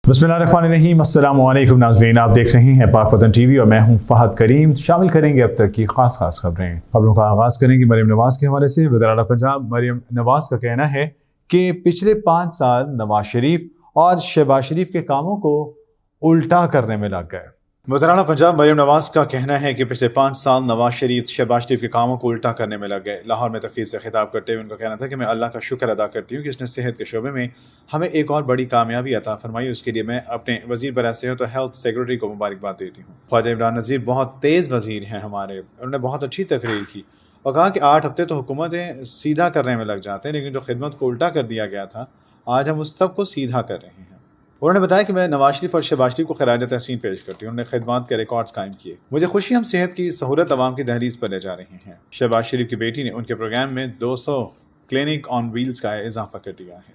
बिस्मिल्लाहिर्रहमानिर्रहीम। अस्सलाम वालेकुम नाज़रीन, आप देख रहे हैं पाक वतन टीवी और मैं हूं फ़हद करीम। शामिल करेंगे अब तक की खास खबरें। खबरों का आगाज़ करेंगे मरीम नवाज़ के हवाले से। वज़ीर आला पंजाब मरीम नवाज़ का कहना है कि पिछले 5 साल नवाज शरीफ और शहबाज शरीफ के कामों को उल्टा करने में लग गए। वज़ीर आला पंजाब मरीम नवाज़ का कहना है कि पिछले 5 साल नवाज शरीफ शहबाज शरीफ के कामों को उल्टा करने में लग गए। लाहौर में तकरीब से खिताब करते हुए उनका कहना था कि मैं अल्लाह का शुक्र अदा करती हूँ कि इसने सेहत के शोबे में हमें एक और बड़ी कामयाबी अता फरमाई। उसके लिए मैं अपने वज़ीर बराए सेहत और हेल्थ सेक्रेटरी को मुबारकबाद देती हूँ। ख्वाजा इमरान नज़ीर बहुत तेज़ वज़ीर हैं हमारे, उन्होंने बहुत अच्छी तकरीर की और कहा कि 8 हफ्ते तो हुकूमतें सीधा करने में लग जाते हैं, लेकिन जो खिदमत को उल्टा कर दिया गया था आज हम उस सब को सीधा कर रहे हैं। उन्होंने बताया कि मैं नवाज शरीफ और शहबाज शरीफ को खराज तहसीन पेश करती हूँ। उन्होंने खिदमत के रिकॉर्ड्स कायम किए। मुझे खुशी हम सेहत की सहूलत आवाम की दहलीज पर ले जा रहे हैं। शहबाज शरीफ की बेटी ने उनके प्रोग्राम में 200 क्लिनिक ऑन व्हील्स का इजाफा कर दिया है।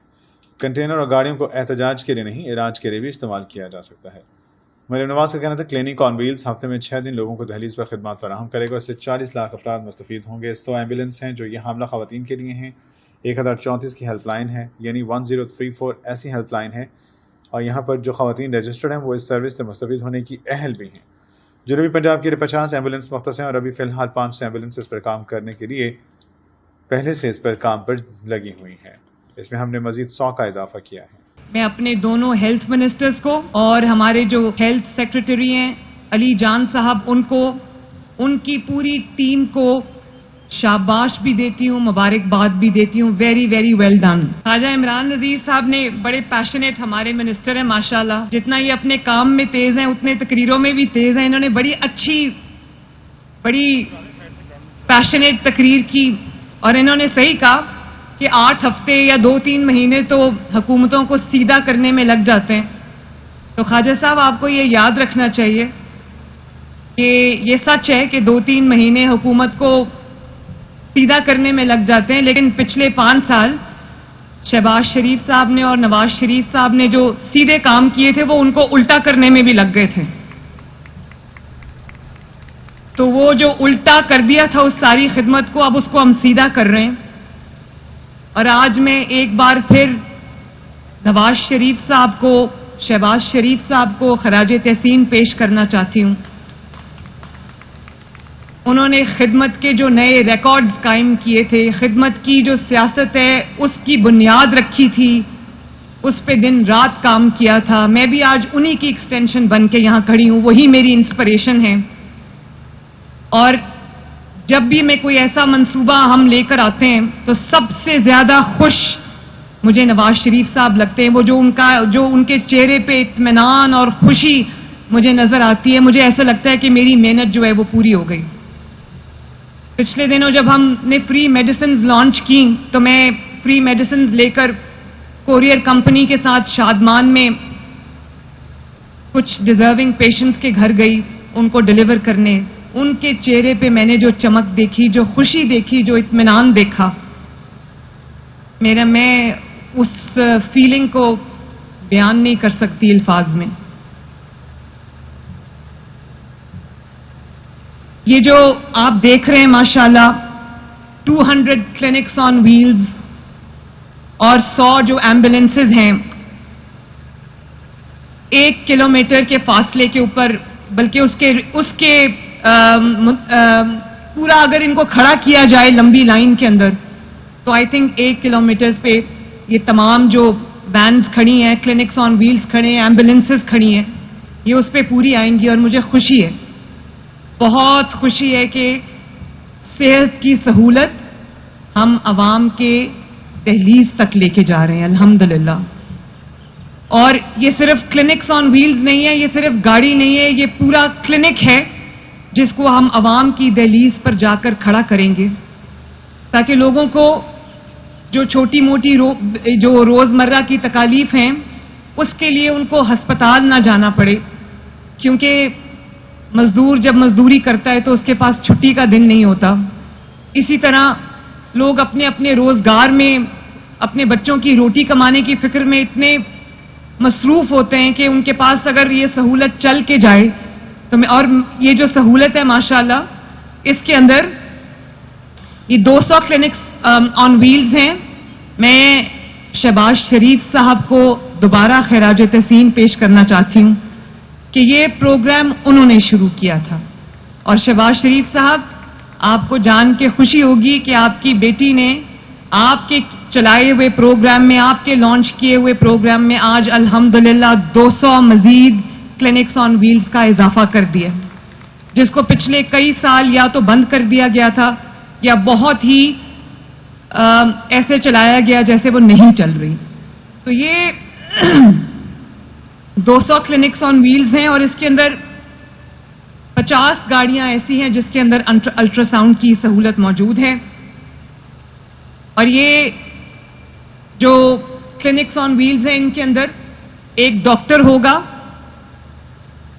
कंटेनर और गाड़ियों को एहतजाज के लिए नहीं, इलाज के लिए भी इस्तेमाल किया जा सकता है। मरीम नवाज़ का कहना था क्लिनिक ऑन व्हील्स हफ्ते में 6 दिन लोगों को दहलीज पर खिदमत फराहम करेगा। इससे 40 लाख अफराद मुस्तफ़ीद होंगे। 100 एम्बुलेंस हैं जो ये हामला ख़वातीन के लिए हैं। 1034 की हेल्पलाइन है, यानी 1034 ऐसी हेल्पलाइन है और यहाँ पर जो ख़वातीन रजिस्टर्ड हैं वो इस सर्विस से मुस्तफ़ीद होने की अहल भी हैं। जनूबी पंजाब के लिए 50 एम्बुलेंस मुख्तस हैं और अभी फ़िलहाल 500 एम्बुलेंस इस पर काम करने के लिए पहले से इस पर काम पर लगी हुई हैं। इसमें हमने मज़ीद 100 का इजाफा किया है। मैं अपने दोनों हेल्थ मिनिस्टर्स को और हमारे जो हेल्थ सेक्रेटरी हैं अली जान साहब, उनको, उनकी पूरी टीम को शाबाश भी देती हूँ, मुबारकबाद भी देती हूँ। Very very well done. Khwaja Imran Nazir साहब ने बड़े पैशनेट हमारे मिनिस्टर हैं माशाल्लाह। जितना ये अपने काम में तेज हैं उतने तकरीरों में भी तेज हैं। इन्होंने बड़ी अच्छी, बड़ी पैशनेट तकरीर की और इन्होंने सही कहा कि 8 हफ्ते या 2-3 महीने तो हुकूमतों को सीधा करने में लग जाते हैं। तो ख्वाजा साहब आपको ये याद रखना चाहिए कि ये सच है कि 2-3 महीने हुकूमत को सीधा करने में लग जाते हैं, लेकिन पिछले 5 साल शहबाज शरीफ साहब ने और नवाज शरीफ साहब ने जो सीधे काम किए थे वो उनको उल्टा करने में भी लग गए थे। तो वो जो उल्टा कर दिया था उस सारी खिदमत को, अब उसको हम सीधा कर रहे हैं। और आज मैं एक बार फिर नवाज शरीफ साहब को, शहबाज शरीफ साहब को खराज तहसीन पेश करना चाहती हूँ। उन्होंने खिदमत के जो नए रिकॉर्ड्स कायम किए थे, खिदमत की जो सियासत है उसकी बुनियाद रखी थी, उस पे दिन रात काम किया था। मैं भी आज उन्हीं की एक्सटेंशन बन के यहाँ खड़ी हूँ, वही मेरी इंस्पिरेशन है। और जब भी मैं कोई ऐसा मंसूबा हम लेकर आते हैं तो सबसे ज्यादा खुश मुझे नवाज शरीफ साहब लगते हैं। वो जो उनके चेहरे पे इत्मीनान और खुशी मुझे नजर आती है, मुझे ऐसा लगता है कि मेरी मेहनत जो है वो पूरी हो गई। पिछले दिनों जब हमने फ्री मेडिसिन लॉन्च की तो मैं फ्री मेडिसिन लेकर कोरियर कंपनी के साथ शादमान में कुछ डिजर्विंग पेशेंट्स के घर गई उनको डिलीवर करने। उनके चेहरे पे मैंने जो चमक देखी, जो खुशी देखी, जो इत्मीनान देखा, मैं उस फीलिंग को बयान नहीं कर सकती अल्फाज में। ये जो आप देख रहे हैं माशाल्लाह 200 क्लिनिक्स ऑन व्हील्स और 100 जो एम्बुलेंसेज हैं, 1 किलोमीटर के फासले के ऊपर, बल्कि उसके पूरा अगर इनको खड़ा किया जाए लंबी लाइन के अंदर तो आई थिंक 1 किलोमीटर पे ये तमाम जो वैन्स खड़ी हैं, क्लिनिक्स ऑन व्हील्स खड़े हैं, एम्बुलेंसेज खड़ी हैं, ये उस पर पूरी आएंगी। और मुझे खुशी है, बहुत खुशी है कि सेहत की सहूलत हम अवाम के दहलीज तक लेके जा रहे हैं अल्हम्दुलिल्लाह। और ये सिर्फ क्लिनिक्स ऑन व्हील्स नहीं है, ये सिर्फ गाड़ी नहीं है, ये पूरा क्लिनिक है जिसको हम अवाम की दहलीज पर जाकर खड़ा करेंगे ताकि लोगों को जो छोटी मोटी जो रोजमर्रा की तकालीफ हैं उसके लिए उनको हस्पताल ना जाना पड़े। क्योंकि मजदूर जब मजदूरी करता है तो उसके पास छुट्टी का दिन नहीं होता। इसी तरह लोग अपने अपने रोजगार में, अपने बच्चों की रोटी कमाने की फिक्र में इतने मसरूफ होते हैं कि उनके पास अगर ये सहूलत चल के जाए तो और ये जो सहूलत है माशाल्लाह इसके अंदर ये 200 क्लिनिक्स ऑन व्हील्स हैं। मैं शहबाज शरीफ साहब को دوبارہ خراج تحسین پیش کرنا چاہتی ہوں کہ یہ پروگرام انہوں نے شروع کیا تھا. اور شہباز شریف صاحب، آپ کو جان کے خوشی ہوگی کہ آپ کی بیٹی نے آپ کے چلائے ہوئے پروگرام میں، آپ کے لانچ کیے ہوئے پروگرام میں آج الحمدللہ 200 مزید کلینکس آن ویلز کا اضافہ کر دیا، جس کو پچھلے کئی سال یا تو بند کر دیا گیا تھا یا بہت ہی ایسے چلایا گیا جیسے وہ نہیں چل رہی. تو یہ 200 کلینکس آن ویلز ہیں، اور اس کے اندر 50 گاڑیاں ایسی ہیں جس کے اندر الٹرا ساؤنڈ کی سہولت موجود ہے. اور یہ جو کلینکس آن ویلز ہیں، ان کے اندر ایک ڈاکٹر ہوگا،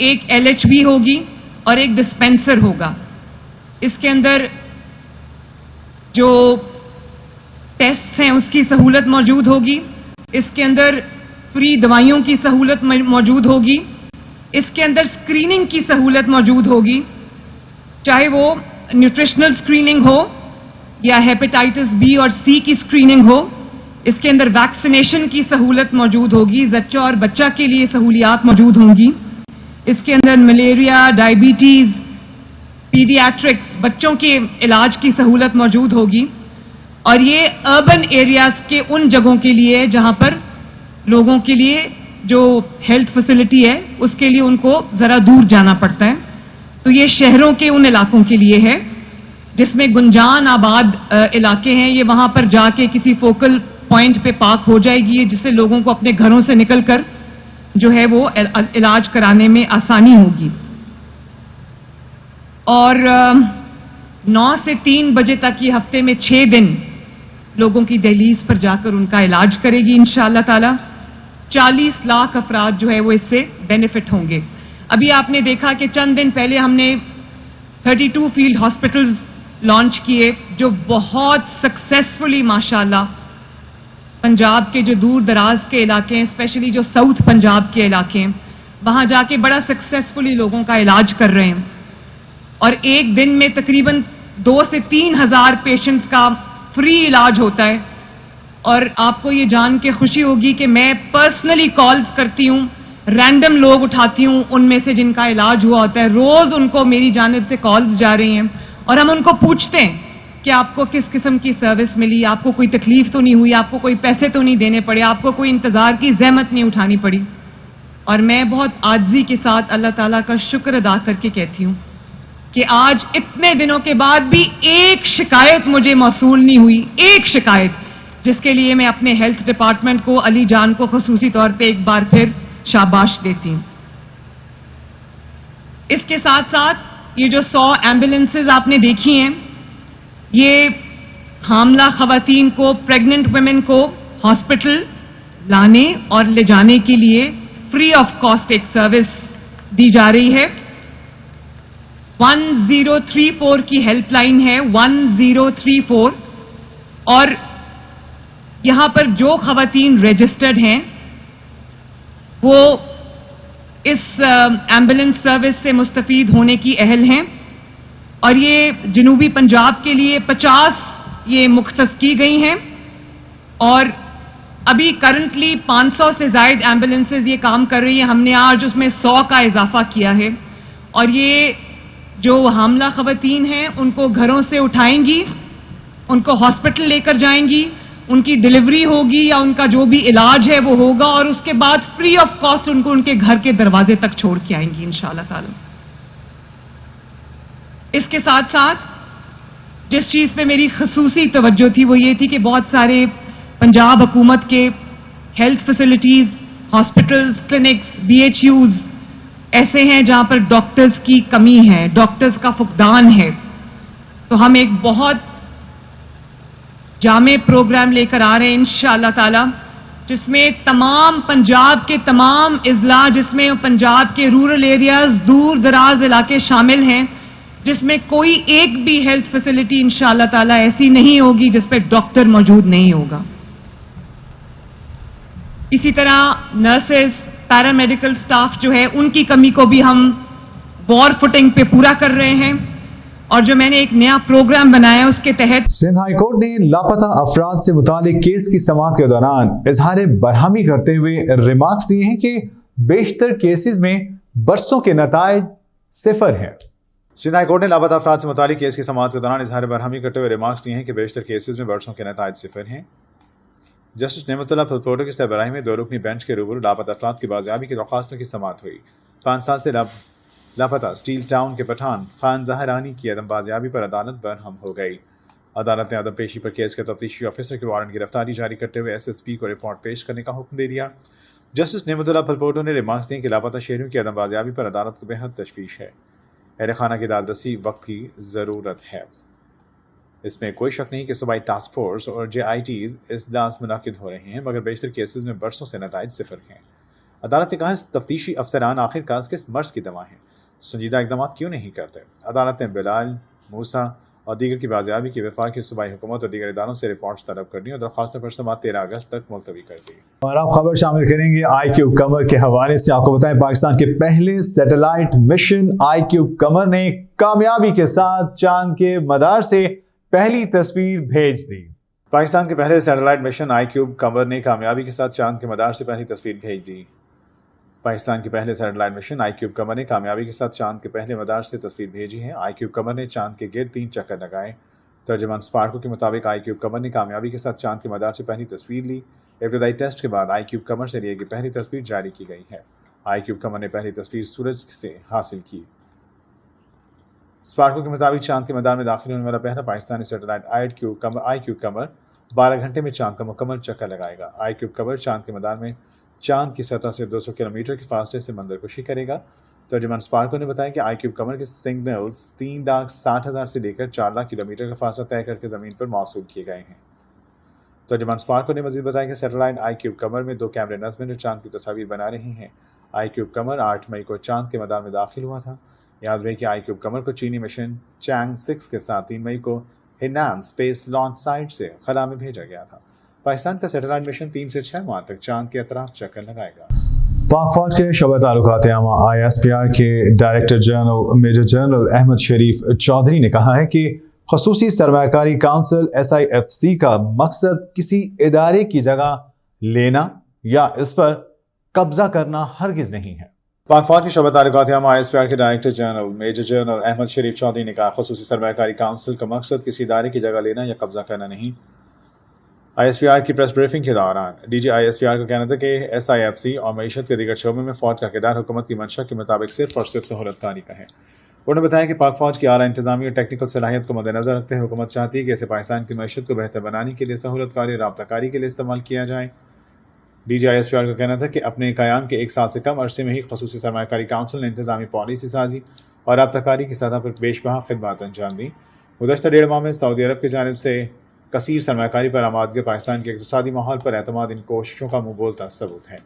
ایک LHV ہوگی اور ایک ڈسپینسر ہوگا. اس کے اندر جو ٹیسٹ ہیں اس کی سہولت موجود ہوگی. اس کے اندر فری دوائیوں کی سہولت موجود ہوگی. اس کے اندر اسکریننگ کی سہولت موجود ہوگی، چاہے وہ نیوٹریشنل اسکریننگ ہو یا ہیپیٹائٹس B اور C کی اسکریننگ ہو. اس کے اندر ویکسینیشن کی سہولت موجود ہوگی، زچہ اور بچہ کے لیے سہولیات موجود ہوں گی. اس کے اندر ملیریا، ڈائبٹیز، پیڈیاٹرکس، بچوں کے علاج کی سہولت موجود ہوگی. اور یہ اربن ایریاز کے ان جگہوں کے لیے جہاں پر لوگوں کے لیے جو ہیلتھ فیسلٹی ہے اس کے لیے ان کو ذرا دور جانا پڑتا ہے. تو یہ شہروں کے ان علاقوں کے لیے ہے جس میں گنجان آباد علاقے ہیں. یہ وہاں پر جا کے کسی فوکل پوائنٹ پہ پارک ہو جائے گی جس سے لوگوں کو اپنے گھروں سے نکل کر جو ہے وہ علاج کرانے میں آسانی ہوگی. اور 9 سے 3 بجے تک یہ ہفتے میں 6 دن لوگوں کی دہلیز پر جا کر ان کا علاج کرے گی انشاءاللہ تعالی. 40 لاکھ افراد جو ہے وہ اس سے بینیفٹ ہوں گے. ابھی آپ نے دیکھا کہ چند دن پہلے ہم نے 32 فیلڈ ہاسپٹلز لانچ کیے جو بہت سکسیسفلی ماشاءاللہ پنجاب کے جو دور دراز کے علاقے ہیں، اسپیشلی جو ساؤتھ پنجاب کے علاقے ہیں، وہاں جا کے بڑا سکسیسفلی لوگوں کا علاج کر رہے ہیں. اور ایک دن میں تقریباً 2 سے 3 ہزار پیشنٹس کا فری علاج ہوتا ہے. اور آپ کو یہ جان کے خوشی ہوگی کہ میں پرسنلی کالز کرتی ہوں، رینڈم لوگ اٹھاتی ہوں ان میں سے جن کا علاج ہوا ہوتا ہے. روز ان کو میری جانب سے کالز جا رہی ہیں اور ہم ان کو پوچھتے ہیں کہ آپ کو کس قسم کی سروس ملی، آپ کو کوئی تکلیف تو نہیں ہوئی، آپ کو کوئی پیسے تو نہیں دینے پڑے، آپ کو کوئی انتظار کی زحمت نہیں اٹھانی پڑی. اور میں بہت عاجزی کے ساتھ اللہ تعالیٰ کا شکر ادا کر کے کہتی ہوں کہ آج اتنے دنوں کے بعد بھی ایک شکایت مجھے موصول نہیں ہوئی، ایک شکایت، جس کے لیے میں اپنے ہیلتھ ڈپارٹمنٹ کو، علی جان کو خصوصی طور پہ ایک بار پھر شاباش دیتی ہوں. اس کے ساتھ ساتھ یہ جو 100 ایمبولینسز آپ نے دیکھی ہیں، یہ حاملہ خواتین کو، پریگننٹ ویمن کو ہاسپٹل لانے اور لے جانے کے لیے فری آف کاسٹ ایک سروس دی جا رہی ہے. 1034 کی ہیلپ لائن ہے، 1034. اور یہاں پر جو خواتین رجسٹرڈ ہیں وہ اس ایمبولینس سروس سے مستفید ہونے کی اہل ہیں. اور یہ جنوبی پنجاب کے لیے 50 یہ مختص کی گئی ہیں. اور ابھی کرنٹلی 500 سے زائد ایمبولینسز یہ کام کر رہی ہیں. ہم نے آج اس میں 100 کا اضافہ کیا ہے. اور یہ جو حاملہ خواتین ہیں ان کو گھروں سے اٹھائیں گی، ان کو ہاسپٹل لے کر جائیں گی، ان کی ڈلیوری ہوگی یا ان کا جو بھی علاج ہے وہ ہوگا، اور اس کے بعد فری آف کاسٹ ان کو ان کے گھر کے دروازے تک چھوڑ کے آئیں گی انشاءاللہ تعالی. اس کے ساتھ ساتھ جس چیز پہ میری خصوصی توجہ تھی وہ یہ تھی کہ بہت سارے پنجاب حکومت کے health facilities, hospitals, clinics, BHUs ایسے ہیں جہاں پر ڈاکٹرز کی کمی ہے، ڈاکٹرز کا فقدان ہے. تو ہم ایک بہت جامع پروگرام لے کر آ رہے ہیں انشاءاللہ تعالی، جس میں تمام پنجاب کے تمام اضلاع، جس میں پنجاب کے رورل ایریاز، دور دراز علاقے شامل ہیں، جس میں کوئی ایک بھی ہیلتھ فیسلٹی انشاءاللہ تعالی ایسی نہیں ہوگی جس پہ ڈاکٹر موجود نہیں ہوگا. اسی طرح نرسز، پیرامیڈیکل سٹاف جو ہے ان کی کمی کو بھی ہم وار فوٹنگ پہ پورا کر رہے ہیں. और जो मैंने एक नया प्रोग्राम बनाया है उसके तहत सिंध हाई कोर्ट ने लापता अफराद से मुतालिक केस की समाअत के दौरान इजहार बरहमी करते हुए रिमार्क्स दिए हैं कि बेशतर केसेस में बरसों के नताइज सिफर हैं। सिंध हाई कोर्ट ने लापता अफराद से मुतालिक केस की समाअत के दौरान इजहार बरहमी करते हुए रिमार्क्स दिए हैं कि बेशतर केसेस में बरसों के नताइज सिफर हैं। जस्टिस नेमतुल्लाह फलफोटो की सरबराही में दो रुकनी बेंच के रूबरू लापता अफराद की बाजियाबी की दरख्वास्तों की समाअत हुई। 5 साल से लापता स्टील टाउन के पठान खान जहरानी की अदम बाजियाबी पर अदालत बरहम हो गई। अदालत ने अदम पेशी पर केस के तफ्तीशी ऑफिसर के वारंट गिरफ्तारी जारी करते हुए SSP को रिपोर्ट पेश करने का हुक्म दे दिया। जस्टिस नेमतुल्लाह फलफोटो ने रिमार्क्स दिए कि लापता शहरियों की अदम बाजियाबी पर अदालत को बेहद तशवीश है। अहल खाना की दादरसी वक्त की ज़रूरत है। इसमें कोई शक नहीं कि सूबाई टास्क फोर्स और JITs इजलास मुनाकिद हो रहे हैं, मगर बेशतर केसेस में बरसों से नताइज सिफर हैं। अदालत ने कहा तफ्तीशी अफसरान आखिरकार किस मर्ज की दवा हैं, संजीदा इकदाम क्यों नहीं करते। अदालत ने बिलाल, मूसा और दीगर की बाजियाबी की वफाकी सूबाई हुकूमत और दीगर इदारों से रिपोर्ट्स तलब करनी और दरख्वास्तों पर समाअत 13 अगस्त तक मुलतवी कर दी। और आप खबर शामिल करेंगे IQ कमर के हवाले से। आपको बताएं पाकिस्तान के पहले सैटेलाइट मिशन IQ कमर ने कामयाबी के साथ चांद के मदार से पहली तस्वीर भेज दी। पाकिस्तान के पहले सैटेलाइट मिशन IQ कमर ने कामयाबी के साथ चांद के मदार से पहली तस्वीर भेज दी। पाकिस्तान के पहले सैटेलाइट मिशन IQ कमर ने कामयाबी के साथ चांद के पहले मदार से तस्वीर भेजी है। IQ कमर ने चांद के गिर्द 3 चक्कर लगाए। तर्जुमान स्पार्को के मुताबिक IQ कमर ने कामयाबी के साथ चांद के मदार से पहली तस्वीर ली। इब्तदाई टेस्ट के बाद IQ कमर से लिए गई पहली तस्वीर जारी की गई है। IQ कमर ने पहली तस्वीर सूरज से हासिल की। स्पार्को के मुताबिक चांद के मदार में दाखिल होने वाला पहला पाकिस्तानी सैटेलाइट IQ कमर 12 घंटे में चांद का मुकम्मल चक्कर लगाएगा। IQ कमर चांद के मदार में चांद की सतह से 200 किलोमीटर के फासले से मंजरकशी करेगा। तर्जुमान स्पार्को ने बताया कि IQ कमर के सिग्नल्स 3,60,000 से लेकर 4 लाख किलोमीटर का फासला तय करके ज़मीन पर मौसूल किए गए हैं। तर्जुमान स्पार्को ने मज़ीद बताया कि सैटेलाइट IQ कमर में 2 कैमरे नस्ब हैं जो चांद की तस्वीर बना रहे हैं। IQ कमर 8 मई को चांद के मदार में दाखिल हुआ था। याद रहे कि IQ कमर को चीनी मिशन चैंग 6 के साथ 3 मई को हिनान स्पेस लॉन्च साइट से खला में भेजा गया था। पाकिस्तान का सैटेलाइट मिशन 3 से 6 माह तक चांद के अतराफ चक्कर लगाएगा। पाक फौज के शोबा ताल्लुकात आमा ISPR के director general major general Ahmad Sharif Chaudhry ने कहा है कि खसूसी सरमायाकारी काउंसिल SIFC का मकसद किसी इदारे की जगह लेना या इस पर कब्जा करना हरगिज नहीं है। पाक फौज के शोबा ताल्लुकात आमा ISPR के director general major general Ahmad Sharif Chaudhry ने कहा खसूसी सरमायाकारी काउंसिल का मकसद किसी इदारे की जगह लेना या कब्जा करना नहीं। ISPR की प्रेस ब्रीफिंग के दौरान DG ISPR का कहना था कि SIFC और मईशत के दीगर शोबे में फ़ौज का किरदार हुकूमत की मंशा के मुताबिक सिर्फ और सिर्फ सहूलतकारी का है। उन्होंने बताया कि पाक फ़ौज की आला इंतजामी और टेक्निकल सलाहियत को मद्देनज़र रखते हुए हुकूमत चाहती है कि इसे पाकिस्तान की मईशत को बेहतर बनाने के लिए सहूलतकारी राब्ताकारी के लिए इस्तेमाल किया जाए। DG ISPR का कहना था कि अपने क़याम के 1 साल से कम अरसे में ही खसूसी सरमायाकारी काउंसिल ने इंतजामी पॉलिसी साजी और राब्ताकारी की सतह पर बेशबहा खिदमत अंजाम दी। गुज़श्ता 1.5 माह में सऊदी अरब की जानिब से कसीर सरमायाकारी पर आमादगी पाकिस्तान के इक़्तिसादी माहौल पर एतमाद इन कोशिशों का मुँह बोलता सबूत है।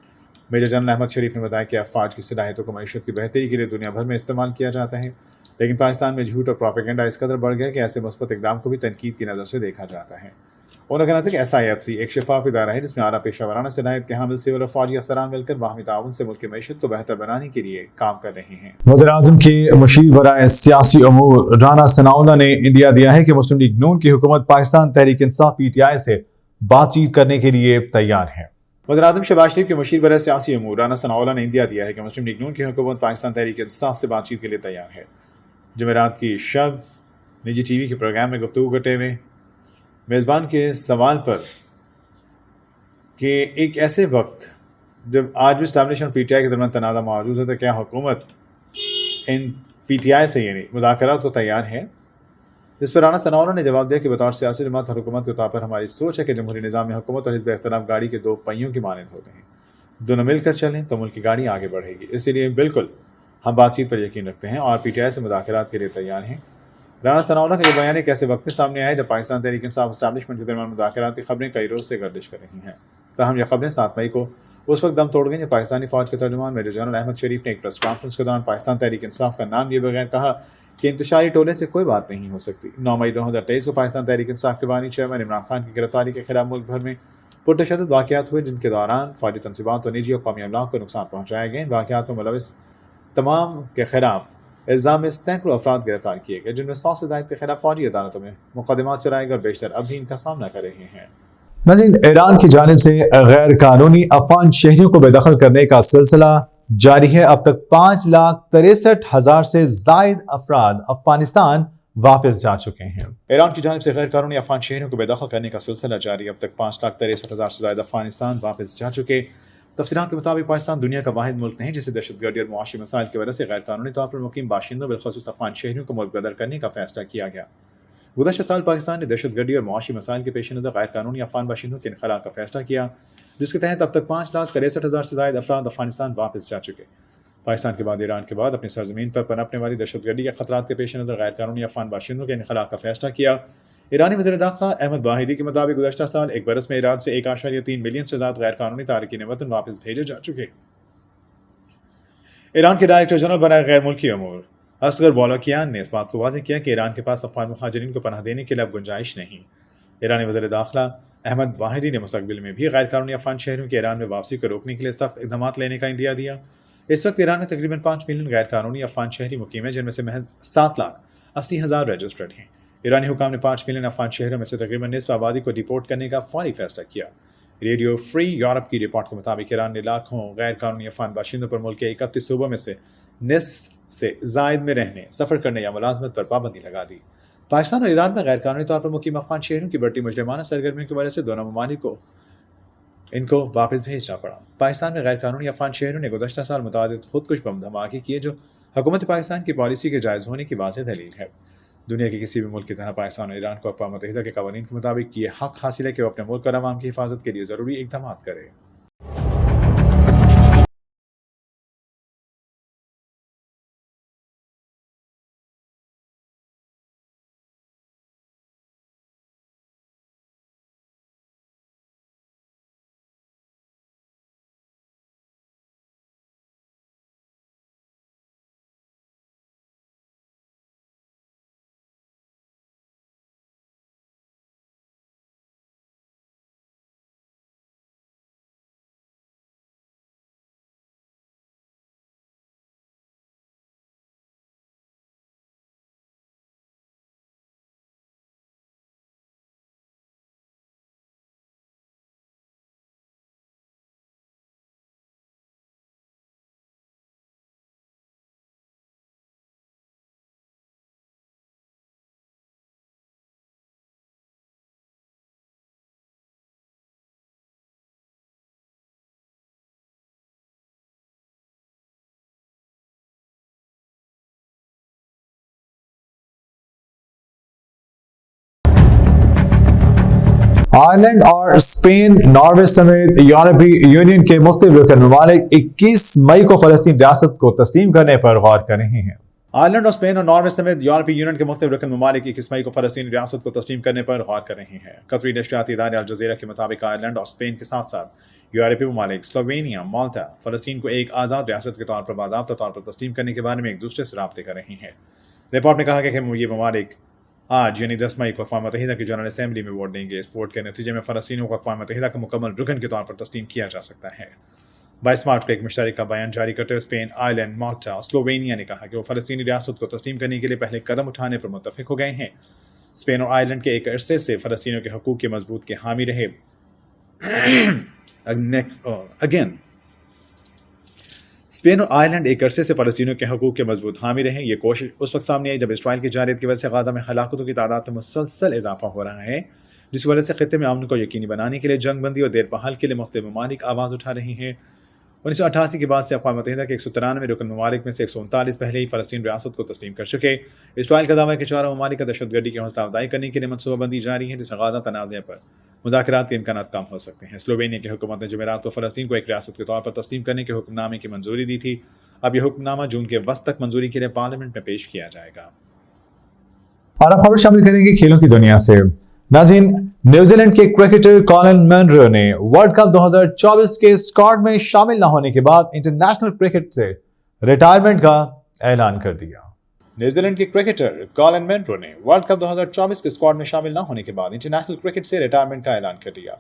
मेजर जनरल अहमद शरीफ ने बताया कि अफवाज की सलाहियतों को मईशत की बेहतरी के लिए दुनिया भर में इस्तेमाल किया जाता है, लेकिन पाकिस्तान में झूठ और प्रोपेगेंडा इस कदर बढ़ गया कि ऐसे मुस्बत इक़दाम को भी तनकीद की नज़र से देखा जाता है। उन्होंने कहा था कि SIFC एक शफाफ इदारा है जिसमें आला पेशा वराना सलाहियत के हामिल सिविल और फौजी अफसरान मिलकर बाहमी ताउन से मुल्क की मईशत को बेहतर बनाने के लिए काम कर रहे हैं। वज़ीर-ए-आज़म के मुशीर बराए सियासी अमूर राना सनाउल्लाह ने इंडिया दिया है कि मुस्लिम लीग नून की हुकूमत पाकिस्तान तहरीक इंसाफ PTI से बातचीत करने के लिए तैयार है। वज़ीर-ए-आज़म शहबाज शरीफ के मुशीर बराए सियासी अमूर राना सनाउल्लाह ने इंडिया दिया है कि मुस्लिम लीग नून की हुकूमत पाकिस्तान तहरीक इंसाफ से बातचीत के लिए तैयार है। जुमेरात की शब निजी TV के प्रोग्राम में गुफ्तगू करते हुए मेज़बान के सवाल पर कि एक ऐसे वक्त जब आज भी इस्टेब्लिशमेंट PTI के दरमियान तनाज़ा मौजूद है तो क्या हुकूमत इन PTI से यानी मुज़ाकरात को तैयार है, जिस पर राना सनाउल्लाह ने जवाब दिया कि बतौर सियासी जमात और हुकूमत के तौर पर हमारी सोच है कि जमहूरी निज़ाम में हुकूमत और हिज़्ब इख्तिलाफ गाड़ी के 2 पहियों की मानद होते हैं, दोनों मिलकर चलें तो मुल्क की गाड़ी आगे बढ़ेगी। इसीलिए बिल्कुल हम बातचीत पर यकीन रखते हैं और PTI से मुज़ाकरात के लिए तैयार हैं। राना सनाउल्लाह का ये बयान एक ऐसे वक्त में सामने आया जब पाकिस्तान तहरीक इंसाफ इस्टेब्लिशमेंट के दरमियान मुज़ाकरात की खबरें कई रोज़ से गर्दिश कर रही हैं। ताहम यह खबरें 7 मई को उस वक्त दम तोड़ गई जब पाकिस्तानी फ़ौज के तर्जुमान मेजर जनरल अहमद शरीफ ने एक प्रेस कॉन्फ्रेंस के दौरान पाकिस्तान तहरीक इंसाफ का नाम लिए बगैर कहा कि इंतशारी टोले से कोई बात नहीं हो सकती। 9 मई 2023 को पाकिस्तान तहरीक इंसाफ के बानी चेयरमैन इमरान खान की गिरफ्तारी के खिलाफ मुल्क भर में पुरतशद्दुद वाक़यात हुए, जिनके दौरान फ़ौजी तनसीबात और निजी और कौमी अमलाक को नुकसान पहुँचाया गया। इन वाक़यात में मुलविस तमाम के खिलाफ الزام میں سینکڑوں افراد گرفتار کیے گئے، جن میں 100 سے زائد کے خلاف فوجی عدالتوں میں مقدمات چلائے گئے اور بیشتر اب بھی ان کا سامنا کر رہے ہیں۔ ناظرین، ایران کی جانب سے غیر قانونی افغان شہریوں کو بے دخل کرنے کا سلسلہ جاری ہے۔ اب تک 5,63,000 سے زائد افراد افغانستان واپس جا چکے ہیں۔ ایران کی جانب سے غیر قانونی افغان شہریوں کو بے دخل کرنے کا سلسلہ جاری ہے۔ اب تک 5,63,000 سے زائد افغانستان واپس جا چکے۔ تفصیلات کے مطابق پاکستان دنیا کا واحد ملک نہیں جسے دہشت گردی اور معاشی مسائل کی وجہ سے غیر قانونی طور پر مقیم باشندوں بالخصوص افغان شہریوں کو ملک بدر کرنے کا فیصلہ کیا گیا۔ گزشتہ سال پاکستان نے دہشت گردی اور معاشی مسائل کے پیش نظر غیر قانونی افغان باشندوں کے انخلاء کا فیصلہ کیا، جس کے تحت اب تک 5,63,000 سے زائد افراد افغانستان واپس جا چکے۔ پاکستان کے بعد ایران کے بعد اپنی سرزمین پر پنپنے والی دہشت گردی کے خطرات کے پیش نظر غیر قانونی افغان باشندوں کے انخلاء کا فیصلہ کیا۔ ایرانی وزیر داخلہ احمد واحدی کے مطابق گزشتہ سال ایک برس میں ایران سے 1.3 ملین سے زیادہ غیر قانونی تارکین وطن واپس بھیجے جا چکے۔ ایران کے ڈائریکٹر جنرل برائے غیر ملکی امور اصغر بولوکیان نے اس بات کو واضح کیا کہ ایران کے پاس افغان مہاجرین کو پناہ دینے کے لیے اب گنجائش نہیں۔ ایرانی وزیر داخلہ احمد واحدی نے مستقبل میں بھی غیر قانونی افغان شہریوں کی ایران میں واپسی کو روکنے کے لیے سخت اقدامات لینے کا عندیہ دیا۔ اس وقت ایران میں تقریباً 5 ملین غیر قانونی افغان شہری مقیم ہیں، جن میں سے محض 7,80,000 رجسٹرڈ ہیں۔ ایرانی حکام نے 5 ملین افغان شہریوں میں سے تقریباً نصف آبادی کو ڈیپورٹ کرنے کا فوری فیصلہ کیا۔ ریڈیو فری یورپ کی رپورٹ کے مطابق ایران نے لاکھوں غیر قانونی افغان باشندوں پر ملک کے 31 صوبوں میں سے نصف سے زائد میں رہنے، سفر کرنے یا ملازمت پر پابندی لگا دی۔ پاکستان اور ایران میں غیر قانونی طور پر مقیم افغان شہریوں کی بڑھتی مجرمانہ سرگرمیوں کی وجہ سے دونوں ممالک کو ان کو واپس بھیجنا پڑا۔ پاکستان میں غیر قانونی افغان شہریوں نے گزشتہ سال متعدد خودکش بم دھماکے کیے، جو حکومت پاکستان کی پالیسی کے جائز ہونے کی واضح دلیل ہے۔ دنیا کے کسی بھی ملک کی طرح پاکستان اور ایران کو اقوام متحدہ کے قوانین کے مطابق یہ حق حاصل ہے کہ وہ اپنے ملک اور عوام کی حفاظت کے لیے ضروری اقدامات کرے۔ آئرلینڈ اور اسپین، ناروے سمیت یورپی یونین کے مختلف رکن ممالک 21 مئی کو فلسطین ریاست کو تسلیم کرنے پر غور کر رہے ہیں۔ آئرلینڈ اور اسپین اور ناروے سمیت یورپی یونین کے مختلف رکن ممالک 21 مئی کو فلسطین ریاست کو تسلیم کرنے پر غور کر رہے ہیں۔ قطری نشریاتی ادارے الجزیرہ کے مطابق آئرلینڈ اور اسپین کے ساتھ ساتھ یورپی ممالک سلووینیا، مالٹا، فلسطین کو ایک آزاد ریاست کے طور پر باضابطہ طور پر تسلیم کرنے کے بارے میں ایک دوسرے سے رابطے کر رہے ہیں۔ رپورٹ میں کہا گیا کہ یہ ممالک آج یعنی 10 مئی کو اقوام متحدہ کی جنرل اسمبلی میں ووٹ دیں گے۔ اس ووٹ کے نتیجے میں فلسطینیوں کو اقوام متحدہ کا مکمل رکن کے طور پر تسلیم کیا جا سکتا ہے۔ 22 مارچ کو ایک مشترکہ بیان جاری کرتے ہوئے اسپین، آئرلینڈ، مالٹا اور سلووینیا نے کہا کہ وہ فلسطینی ریاست کو تسلیم کرنے کے لیے پہلے قدم اٹھانے پر متفق ہو گئے ہیں۔ اسپین اور آئرلینڈ کے ایک عرصے سے فلسطینیوں کے حقوق کے مضبوط کے حامی رہے۔ اسپین اور آئرلینڈ ایک عرصے سے فلسطینیوں کے حقوق کے مضبوط حامی رہے۔ یہ کوشش اس وقت سامنے آئی جب اسرائیل کی جارحیت کی وجہ سے غزہ میں ہلاکتوں کی تعداد میں مسلسل اضافہ ہو رہا ہے، جس وجہ سے خطے میں امن کو یقینی بنانے کے لیے جنگ بندی اور دیر بحال کے لیے مختلف ممالک آواز اٹھا رہے ہیں۔ 1988 کے بعد سے اقوام متحدہ کے 193 رکن ممالک میں سے 139 پہلے ہی فلسطین ریاست کو تسلیم کر چکے۔ اسرائیل کا دعویٰ ہے کہ چاروں ممالک کا دہشت گردی کی حوصلہ افزائی کرنے کے لیے منصوبہ بندی جاری ہے، جس سے غزہ تنازع پر مذاکرات کے امکانات کم ہو سکتے ہیں۔ سلووینیا کی حکومت نے جمعرات کو فلسطین کو ایک ریاست کے طور پر تسلیم کرنے کے حکم نامے کی منظوری دی تھی۔ اب یہ حکم نامہ جون کے وسط تک منظوری کے لیے پارلیمنٹ میں پیش کیا جائے گا۔ اور اب خبر شامل کریں گے کھیلوں کی دنیا سے۔ ناظرین، نیوزی لینڈ کے کرکٹر کالن منرو نے ورلڈ کپ 2024 کے اسکواڈ میں شامل نہ ہونے کے بعد انٹرنیشنل کرکٹ سے ریٹائرمنٹ کا اعلان کر دیا۔ نیوزی لینڈ کے کرکٹر کالن منرو نے ورلڈ کپ 2024 کے اسکواڈ میں شامل نہ ہونے کے بعد انٹرنیشنل کرکٹ سے ریٹائرمنٹ کا اعلان کر دیا۔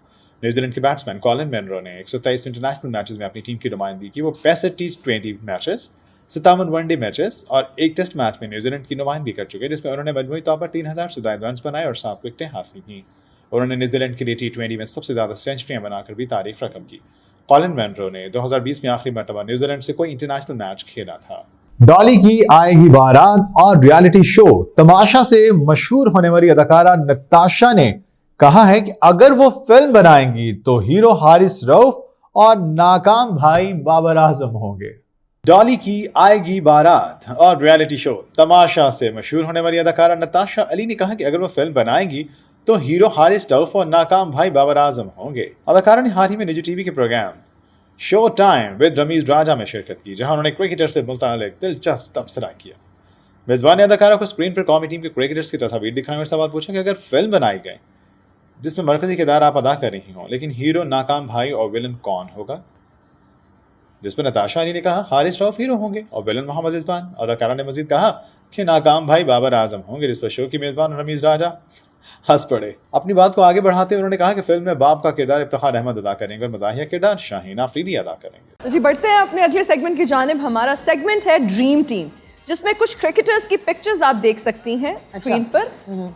نیوزی لینڈ کے بیٹسمین کالن منرو نے 123 انٹرنیشنل میچز میں اپنی ٹیم کی نمائندگی کی۔ وہ 65 T20 matches 57 one day matches और एक टेस्ट मैच में न्यूजीलैंड की नुमाइंदगी कर चुके, जिसमें उन्होंने मजमूई तौर पर 3000 से ज्यादा रन बनाए और 7 विकेटें हासिल की। उन्होंने न्यूजीलैंड के लिए T20 में सबसे ज्यादा सेंचुरियां बनाकर भी तारीख रकम की। कॉलिन मैनरो ने 2020 में आखिरी मरतबा न्यूजीलैंड से कोई इंटरनेशनल मैच खेला था। डॉली की आएगी बारात और रियलिटी शो तमाशा से मशहूर होने वाली अदाकारा नताशा ने कहा है कि अगर वो फिल्म बनाएंगी तो हीरो हारिस रऊफ और नाकाम भाई बाबर आजम होंगे। डॉली की आएगी बारात और रियलिटी शो तमाशा से मशहूर होने वाली अदाकारा नताशा अली ने कहा कि अगर वो फिल्म बनाएंगी तो हीरो हारिस रऊफ और नाकाम भाई बाबर आजम होंगे। अदाकारा ने हाल ही में निजी टीवी के program show time with Rameez Raja में शिरकत की, जहां उन्होंने क्रिकेटर से मुताल्लिक दिलचस्प तबसरा किया। मेजबान ने अदाकारा को स्क्रीन पर कौमी टीम के क्रिकेटर्स की तस्वीर दिखाई और सवाल पूछा कि अगर फिल्म बनाई गई जिसमें मरकजी किरदार आप अदा कर रही हों, लेकिन हीरो नाकाम भाई और विलन कौन होगा? जिस पर नताशा अली ने कहा हारिस रऊफ हीरो होंगे और विलन मोहम्मद रिजवान। अदाकारा ने मजीद कहा कि नाकाम भाई बाबर आजम होंगे, जिस पर शो की मेजबान रमीज राजा हंस पड़े। अपनी बात को आगे बढ़ाते हुए उन्होंने कहा कि फिल्म में बाप का किरदार इफ्तिखार अहमद अदा करेंगे और मदाहिया किरदार शाहीन आफरीदी अदा करेंगे। जी बढ़ते हैं अपने अगले सेगमेंट की जानिब। हमारा सेगमेंट है ड्रीम टीम, जिसमें कुछ क्रिकेटर्स की पिक्चर्स आप देख सकती हैं स्क्रीन पर।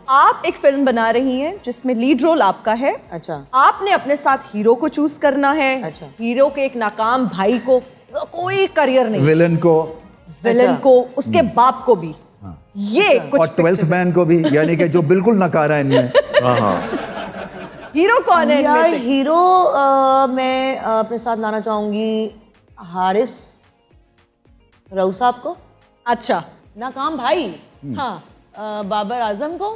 आप एक फिल्म बना रही हैं जिसमें लीड रोल आपका है। अच्छा। आपने अपने साथ हीरो को चूज करना है। अच्छा। हीरो के एक नाकाम भाई को, कोई करियर नहीं, विलन को उसके बाप को भी, ये कुछ और 12th मैन को भी, यानी कि जो बिल्कुल नकारा है इनमें। हीरो कौन है यार इनमें से? हीरो मैं अपने साथ लाना चाहूंगी हारिस रऊफ साहब को। अच्छा, नाकाम भाई हाँ बाबर आजम को।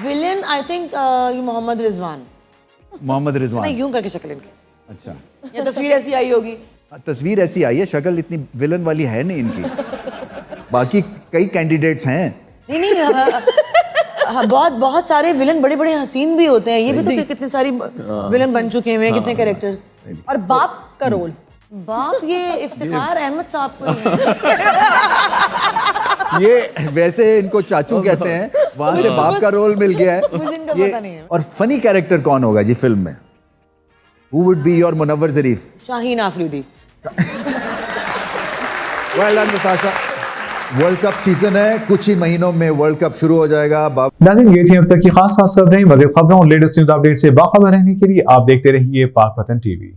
Villain I think Mohammad Rizwan नहीं, यूं करके शक्ल इनकी। अच्छा, या तस्वीर ऐसी आई होगी। तस्वीर ऐसी आई है, शक्ल इतनी विलन वाली है नहीं इनकी। बाकी कई कैंडिडेट्स हैं। नहीं बहुत सारे विलन बड़े बड़े हसीन भी होते हैं। ये भी तो कितने सारी विलन बन चुके हैं, कितने कैरेक्टर्स। और बाप का रोल, बाप ये इफ्तिखार अहमद साहब को ही है। ये वैसे इनको चाचू कहते हैं, वहां से बाप का रोल मिल गया है। मुझे इनका पता नहीं है। और फनी कैरेक्टर कौन होगा जी फिल्म में? Who would be your Munawar Zarif? Shaheen Afridi. Well done, Natasha. World cup season है, कुछ ही महीनों में वर्ल्ड कप शुरू हो जाएगा। नाज़रीन, ये थी अब तक की खास खबरें। मज़ीद खबरों और लेटेस्ट न्यूज़ अपडेट से बाखबर रहने के लिए आप देखते रहिए पाक वतन टीवी।